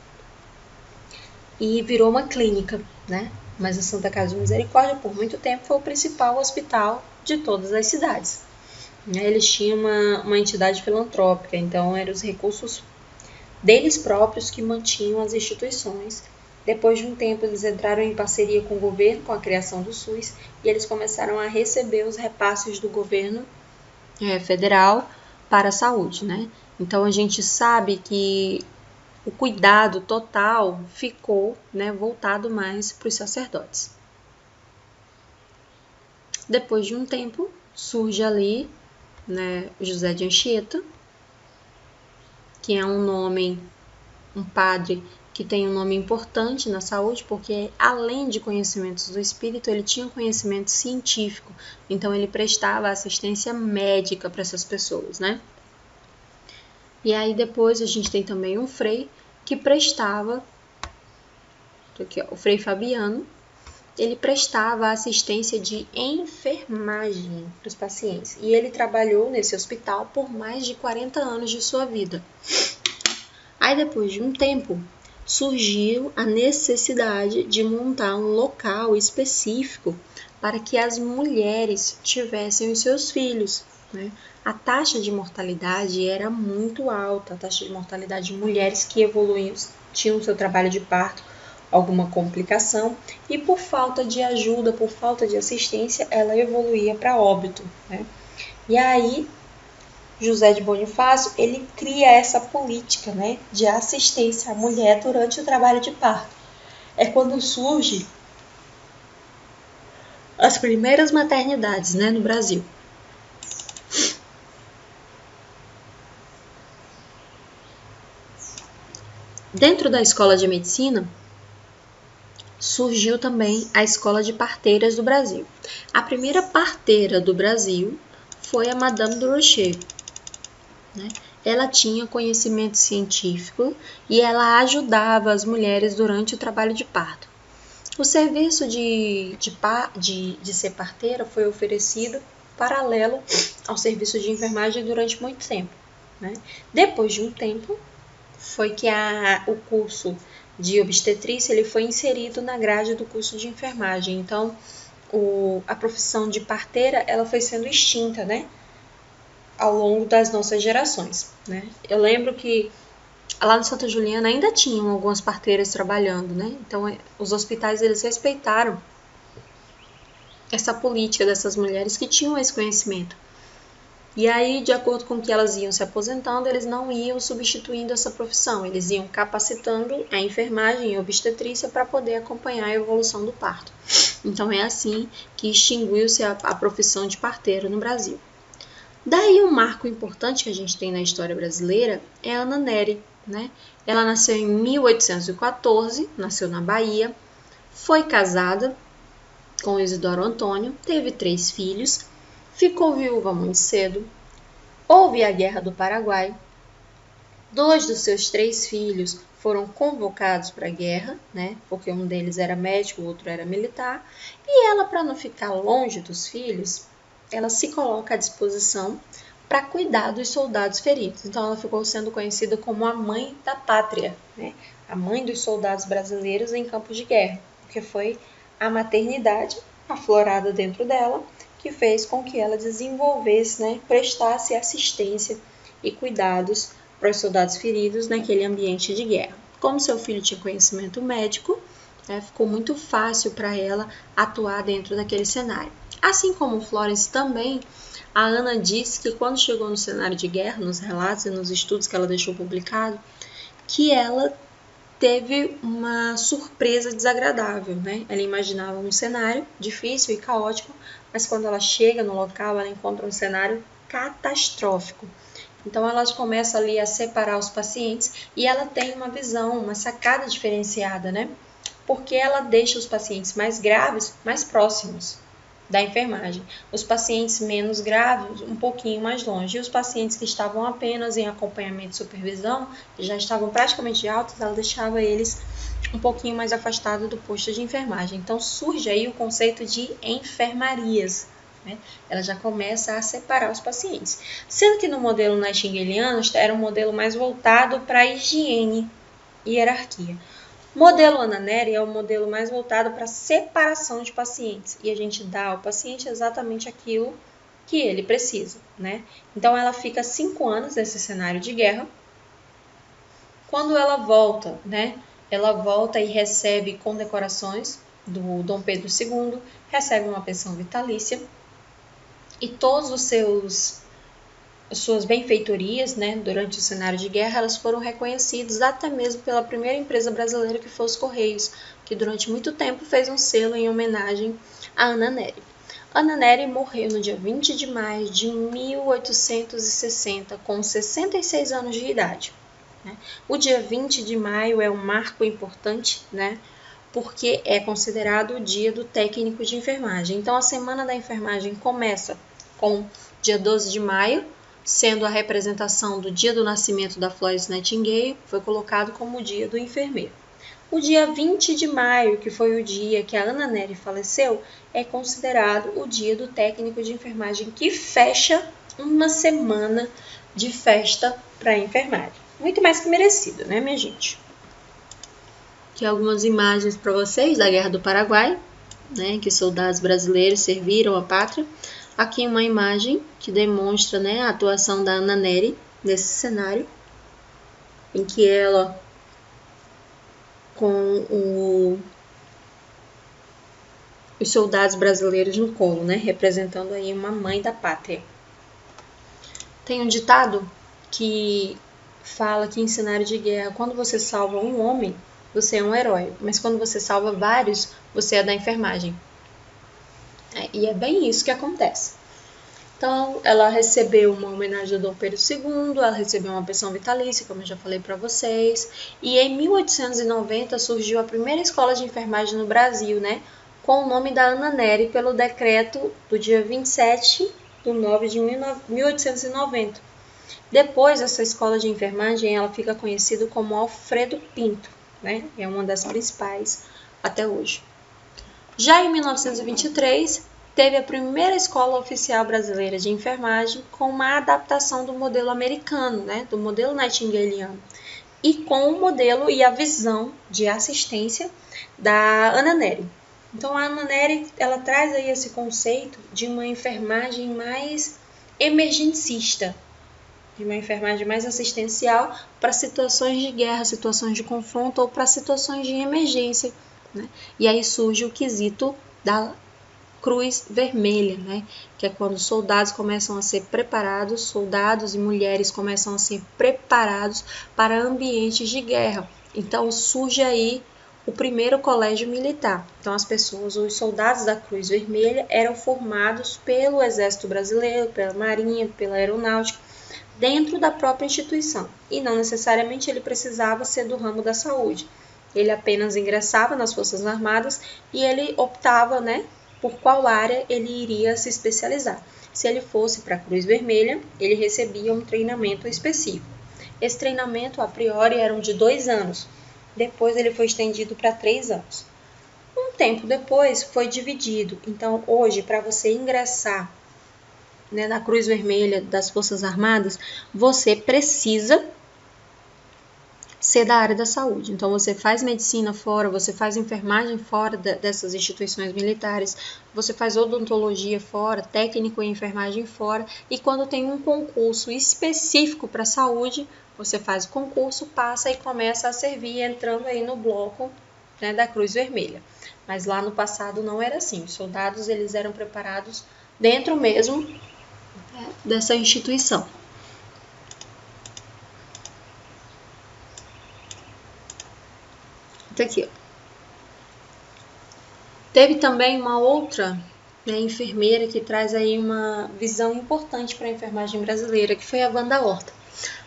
e virou uma clínica, né? Mas a Santa Casa de Misericórdia, por muito tempo, foi o principal hospital de todas as cidades. Eles tinham uma entidade filantrópica, então eram os recursos deles próprios que mantinham as instituições. Depois de um tempo, eles entraram em parceria com o governo, com a criação do SUS, e eles começaram a receber os repasses do governo federal para a saúde, né? Então, a gente sabe que o cuidado total ficou, né, voltado mais para os sacerdotes. Depois de um tempo, surge ali, né, José de Anchieta, que é um padre que tem um nome importante na saúde, porque além de conhecimentos do espírito, ele tinha conhecimento científico, então ele prestava assistência médica para essas pessoas, né? E aí depois a gente tem também um frei que prestava, aqui, ó, o Frei Fabiano, ele prestava assistência de enfermagem para os pacientes, e ele trabalhou nesse hospital por mais de 40 anos de sua vida. Aí depois de um tempo, surgiu a necessidade de montar um local específico para que as mulheres tivessem os seus filhos, né? A taxa de mortalidade era muito alta, a taxa de mortalidade de mulheres que evoluíam, tinham seu trabalho de parto, alguma complicação, e por falta de ajuda, por falta de assistência, ela evoluía para óbito, né? E aí José de Bonifácio, ele cria essa política, né, de assistência à mulher durante o trabalho de parto. É quando surge as primeiras maternidades, né, no Brasil. Dentro da escola de medicina, surgiu também a Escola de Parteiras do Brasil. A primeira parteira do Brasil foi a Madame du Rocher, né? Ela tinha conhecimento científico e ela ajudava as mulheres durante o trabalho de parto. O serviço de ser parteira foi oferecido paralelo ao serviço de enfermagem durante muito tempo, né? Depois de um tempo, foi que o curso de obstetrícia ele foi inserido na grade do curso de enfermagem. Então, a profissão de parteira ela foi sendo extinta, né, ao longo das nossas gerações, né? Eu lembro que lá no Santa Juliana ainda tinham algumas parteiras trabalhando, né? Então, os hospitais eles respeitaram essa política dessas mulheres que tinham esse conhecimento. E aí, de acordo com que elas iam se aposentando, eles não iam substituindo essa profissão, eles iam capacitando a enfermagem e a obstetrícia para poder acompanhar a evolução do parto. Então, é assim que extinguiu-se a profissão de parteiro no Brasil. Daí, um marco importante que a gente tem na história brasileira é a Ana Nery, né? Ela nasceu em 1814, nasceu na Bahia, foi casada com Isidoro Antônio, teve 3 filhos, ficou viúva muito cedo, houve a Guerra do Paraguai, 2 dos seus 3 filhos foram convocados para a guerra, né? Porque um deles era médico, o outro era militar, e ela, para não ficar longe dos filhos, ela se coloca à disposição para cuidar dos soldados feridos. Então, ela ficou sendo conhecida como a mãe da pátria, né? A mãe dos soldados brasileiros em campos de guerra, porque foi a maternidade aflorada dentro dela que fez com que ela desenvolvesse, né, prestasse assistência e cuidados para os soldados feridos naquele ambiente de guerra. Como seu filho tinha conhecimento médico, né, ficou muito fácil para ela atuar dentro daquele cenário. Assim como Florence também, a Ana disse que quando chegou no cenário de guerra, nos relatos e nos estudos que ela deixou publicado, que ela teve uma surpresa desagradável, né? Ela imaginava um cenário difícil e caótico, mas quando ela chega no local, ela encontra um cenário catastrófico. Então, ela começa ali a separar os pacientes e ela tem uma visão, uma sacada diferenciada, né? Porque ela deixa os pacientes mais graves mais próximos da enfermagem, os pacientes menos graves um pouquinho mais longe, e os pacientes que estavam apenas em acompanhamento e supervisão, que já estavam praticamente altos, ela deixava eles um pouquinho mais afastados do posto de enfermagem. Então surge aí o conceito de enfermarias, né? Ela já começa a separar os pacientes, sendo que no modelo nightingaliano era um modelo mais voltado para a higiene e hierarquia. O modelo Ana Nery é o modelo mais voltado para a separação de pacientes e a gente dá ao paciente exatamente aquilo que ele precisa, né? Então, ela fica 5 anos nesse cenário de guerra. Quando ela volta, né? Ela volta e recebe condecorações do Dom Pedro II, recebe uma pensão vitalícia e todos suas benfeitorias, né, durante o cenário de guerra, elas foram reconhecidas até mesmo pela primeira empresa brasileira, que foi os Correios, que durante muito tempo fez um selo em homenagem a Ana Nery. Ana Nery morreu no dia 20 de maio de 1860, com 66 anos de idade. Né? O dia 20 de maio é um marco importante, né, porque é considerado o dia do técnico de enfermagem. Então, a Semana da Enfermagem começa com dia 12 de maio, sendo a representação do dia do nascimento da Florence Nightingale, foi colocado como o dia do enfermeiro. O dia 20 de maio, que foi o dia que a Ana Nery faleceu, é considerado o dia do técnico de enfermagem, que fecha uma semana de festa para a enfermagem. Muito mais que merecido, né, minha gente? Aqui algumas imagens para vocês da Guerra do Paraguai, né, que soldados brasileiros serviram a pátria. Aqui uma imagem que demonstra, né, a atuação da Ana Nery nesse cenário, em que ela, com os soldados brasileiros no colo, né, representando aí uma mãe da pátria. Tem um ditado que fala que em cenário de guerra, quando você salva um homem, você é um herói, mas quando você salva vários, você é da enfermagem. E é bem isso que acontece. Então, ela recebeu uma homenagem do Dom Pedro II, ela recebeu uma pensão vitalícia, como eu já falei para vocês, e em 1890 surgiu a primeira escola de enfermagem no Brasil, né, com o nome da Ana Nery, pelo decreto do dia 27 de 9 de 1890. Depois, essa escola de enfermagem ela fica conhecida como Alfredo Pinto, né? É uma das principais até hoje. Já em 1923, teve a primeira escola oficial brasileira de enfermagem com uma adaptação do modelo americano, né? Do modelo nightingaliano, e com o modelo e a visão de assistência da Ana Nery. Então, a Ana Nery ela traz aí esse conceito de uma enfermagem mais emergencista, de uma enfermagem mais assistencial para situações de guerra, situações de confronto ou para situações de emergência, né? E aí surge o quesito da Cruz Vermelha, né? Que é quando soldados começam a ser preparados, soldados e mulheres começam a ser preparados para ambientes de guerra. Então surge aí o primeiro colégio militar. Então as pessoas, os soldados da Cruz Vermelha eram formados pelo Exército Brasileiro, pela Marinha, pela Aeronáutica, dentro da própria instituição, e não necessariamente ele precisava ser do ramo da saúde. Ele apenas ingressava nas Forças Armadas e ele optava, né, por qual área ele iria se especializar. Se ele fosse para a Cruz Vermelha, ele recebia um treinamento específico. Esse treinamento, a priori, era de 2 anos. Depois ele foi estendido para 3 anos. Um tempo depois foi dividido. Então, hoje, para você ingressar, né, na Cruz Vermelha das Forças Armadas, você precisa ser da área da saúde. Então, você faz medicina fora, você faz enfermagem fora dessas instituições militares, você faz odontologia fora, técnico em enfermagem fora, e quando tem um concurso específico para saúde, você faz o concurso, passa e começa a servir, entrando aí no bloco, né, da Cruz Vermelha. Mas lá no passado não era assim. Os soldados eles eram preparados dentro mesmo dessa instituição. Tá aqui, ó. Teve também uma outra, né, enfermeira que traz aí uma visão importante para a enfermagem brasileira, que foi a Wanda Horta.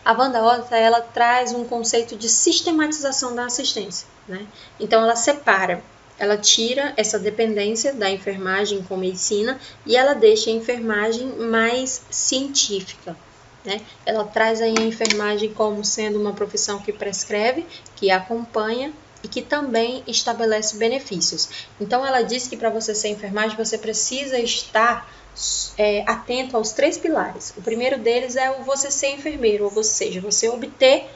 A Wanda Horta, ela traz um conceito de sistematização da assistência, né? Então ela separa, ela tira essa dependência da enfermagem com medicina e ela deixa a enfermagem mais científica, né? Ela traz aí a enfermagem como sendo uma profissão que prescreve, que acompanha e que também estabelece benefícios. Então ela diz que para você ser enfermagem você precisa estar atento aos 3 pilares. O primeiro deles é o você ser enfermeiro, ou seja, você obter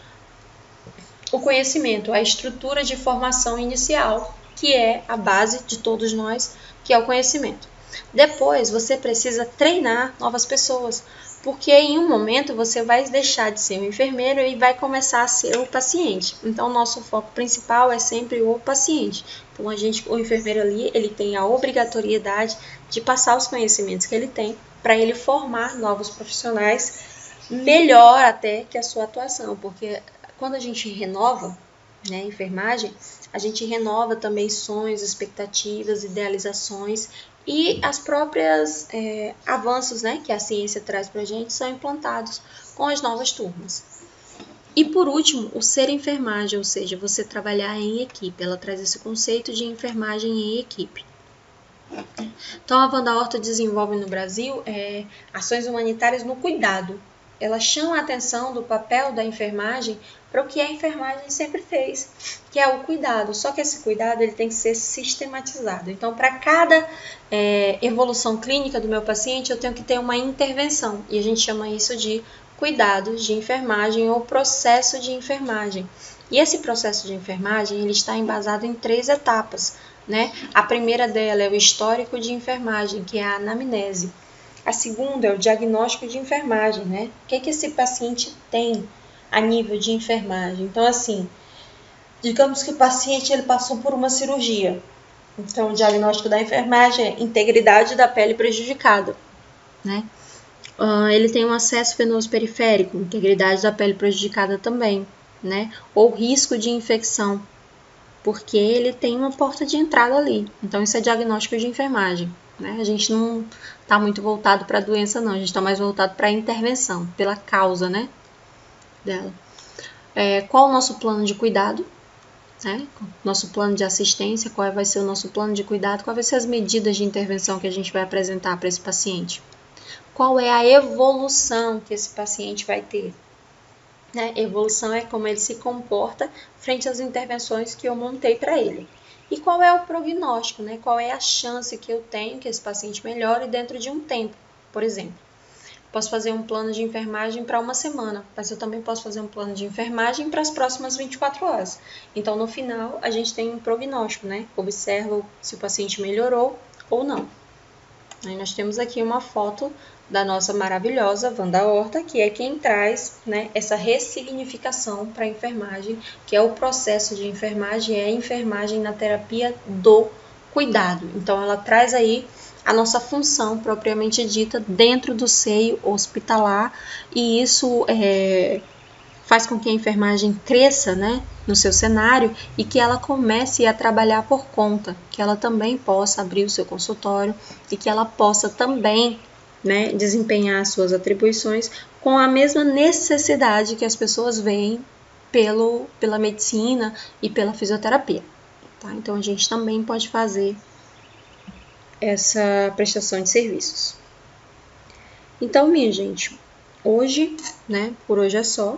o conhecimento, a estrutura de formação inicial, que é a base de todos nós, que é o conhecimento. Depois, você precisa treinar novas pessoas, porque em um momento você vai deixar de ser um enfermeiro e vai começar a ser o paciente. Então, nosso foco principal é sempre o paciente. Então, o enfermeiro ali, ele tem a obrigatoriedade de passar os conhecimentos que ele tem para ele formar novos profissionais, melhor até que a sua atuação, porque quando a gente renova, né, a enfermagem, a gente renova também sonhos, expectativas, idealizações e as próprias avanços, né, que a ciência traz para a gente são implantados com as novas turmas. E por último, o ser enfermagem, ou seja, você trabalhar em equipe. Ela traz esse conceito de enfermagem em equipe. Então, a Wanda Horta desenvolve no Brasil ações humanitárias no cuidado. Ela chama a atenção do papel da enfermagem para o que a enfermagem sempre fez, que é o cuidado. Só que esse cuidado ele tem que ser sistematizado. Então, para cada evolução clínica do meu paciente, eu tenho que ter uma intervenção. E a gente chama isso de cuidados de enfermagem ou processo de enfermagem. E esse processo de enfermagem ele está embasado em 3 etapas, né? A primeira dela é o histórico de enfermagem, que é a anamnese. A segunda é o diagnóstico de enfermagem, né? O que esse paciente tem a nível de enfermagem? Então, assim, digamos que o paciente ele passou por uma cirurgia. Então, o diagnóstico da enfermagem é integridade da pele prejudicada, né? Ele tem um acesso venoso periférico, integridade da pele prejudicada também, né? Ou risco de infecção, porque ele tem uma porta de entrada ali. Então, isso é diagnóstico de enfermagem, né? A gente não está muito voltado para a doença, não. A gente está mais voltado para a intervenção, pela causa, né, dela. Qual o nosso plano de cuidado? Né? Nosso plano de assistência, qual vai ser o nosso plano de cuidado, quais vão ser as medidas de intervenção que a gente vai apresentar para esse paciente. Qual é a evolução que esse paciente vai ter? Né? Evolução é como ele se comporta frente às intervenções que eu montei para ele. E qual é o prognóstico, né? Qual é a chance que eu tenho que esse paciente melhore dentro de um tempo, por exemplo. Posso fazer um plano de enfermagem para uma semana, mas eu também posso fazer um plano de enfermagem para as próximas 24 horas. Então, no final, a gente tem um prognóstico, né? Observa se o paciente melhorou ou não. Aí nós temos aqui uma foto da nossa maravilhosa Wanda Horta, que é quem traz, né, essa ressignificação para a enfermagem, que é o processo de enfermagem, é a enfermagem na terapia do cuidado. Então, ela traz aí a nossa função propriamente dita dentro do seio hospitalar, e isso faz com que a enfermagem cresça, né, no seu cenário e que ela comece a trabalhar por conta, que ela também possa abrir o seu consultório e que ela possa também, né, desempenhar as suas atribuições com a mesma necessidade que as pessoas veem pela medicina e pela fisioterapia. Tá? Então, a gente também pode fazer essa prestação de serviços. Então, minha gente, hoje, né, por hoje é só.